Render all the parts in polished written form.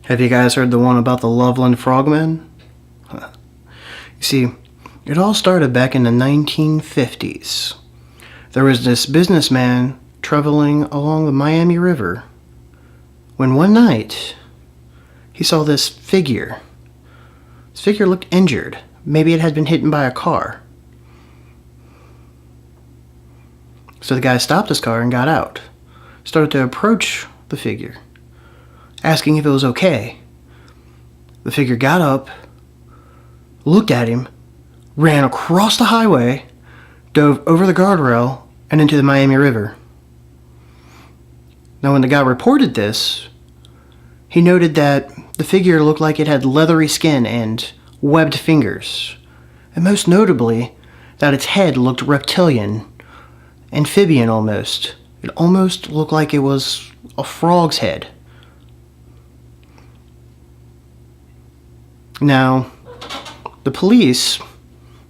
Have you guys heard the one about the Loveland Frogmen? You see, it all started back in the 1950s. There was this businessman traveling along the Miami River when one night he saw this figure. This figure looked injured. Maybe it had been hit by a car. So the guy stopped his car and got out. Started to approach the figure, asking if it was okay. The figure got up, looked at him, ran across the highway, dove over the guardrail, and into the Miami River. Now, when the guy reported this, he noted that the figure looked like it had leathery skin and webbed fingers, and most notably, that its head looked reptilian, amphibian almost. It almost looked like it was a frog's head. Now, the police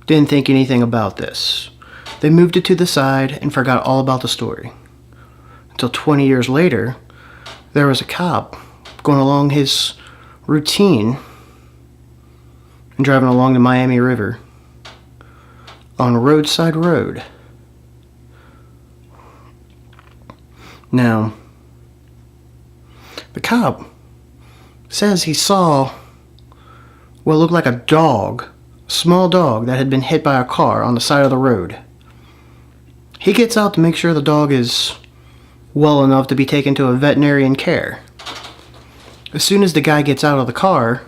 didn't think anything about this. They moved it to the side and forgot all about the story. Until 20 years later, there was a cop going along his routine and driving along the Miami River on a roadside road. Now, the cop says he saw what looked like a dog, a small dog that had been hit by a car on the side of the road. He gets out to make sure the dog is well enough to be taken to a veterinarian care. As soon as the guy gets out of the car,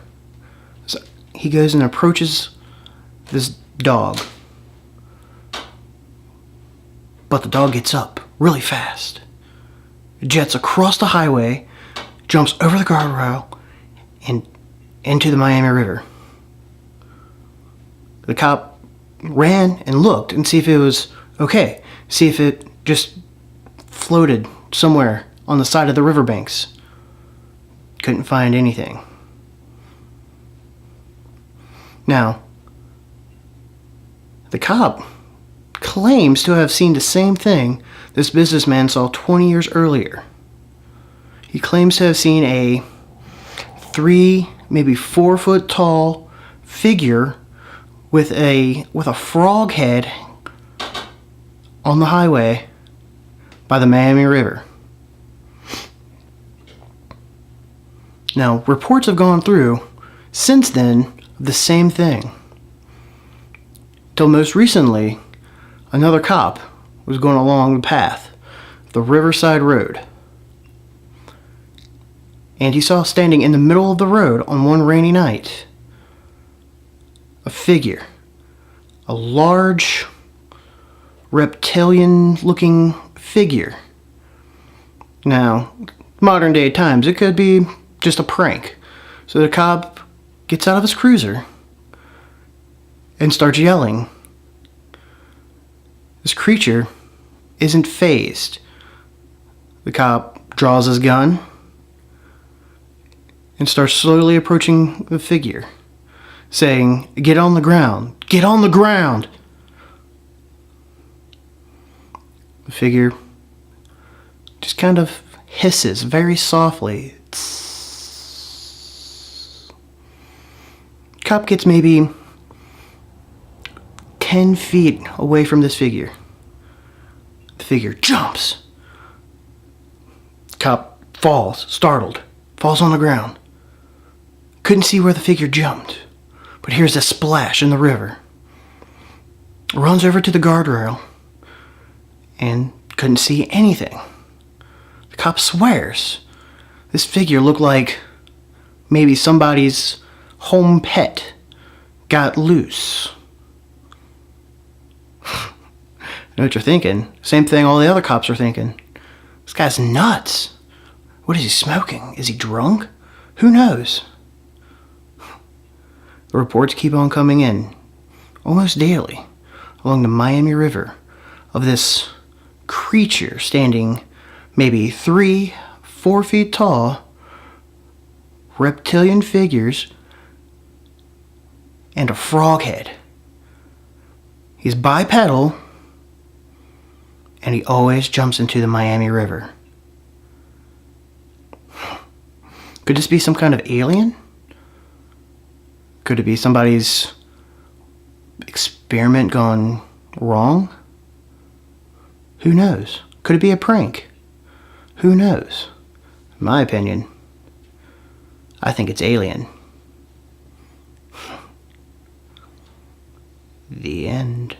he goes and approaches this dog. But the dog gets up really fast, jets across the highway, jumps over the guardrail, and into the Miami River. The cop ran and looked and see if it was okay, see if it just floated somewhere on the side of the riverbanks. Couldn't find anything. Now, the cop claims to have seen the same thing this businessman saw 20 years earlier. He claims to have seen a 3, maybe 4 foot tall figure with a frog head on the highway by the Miami River. Now, reports have gone through since then of the same thing. Till most recently, another cop was going along the path, the Riverside Road. And he saw standing in the middle of the road on one rainy night a figure, a large reptilian-looking figure. Now, modern day times, it could be just a prank. So the cop gets out of his cruiser and starts yelling. This creature isn't fazed. The cop draws his gun and starts slowly approaching the figure, saying, "Get on the ground! Get on the ground!" The figure just kind of hisses very softly. Cop gets maybe 10 feet away from this figure. The figure jumps. Cop falls, startled, falls on the ground. Couldn't see where the figure jumped, but hears a splash in the river. Runs over to the guardrail and couldn't see anything. The cop swears this figure looked like maybe somebody's home pet got loose. You know what you're thinking? Same thing all the other cops are thinking. This guy's nuts. What is he smoking? Is he drunk? Who knows? The reports keep on coming in, almost daily, along the Miami River, of this creature standing maybe 3, 4 feet tall, reptilian figures, and a frog head. He's bipedal, and he always jumps into the Miami River. Could this be some kind of alien? Could it be somebody's experiment gone wrong? Who knows? Could it be a prank? Who knows? In my opinion, I think it's alien. The end.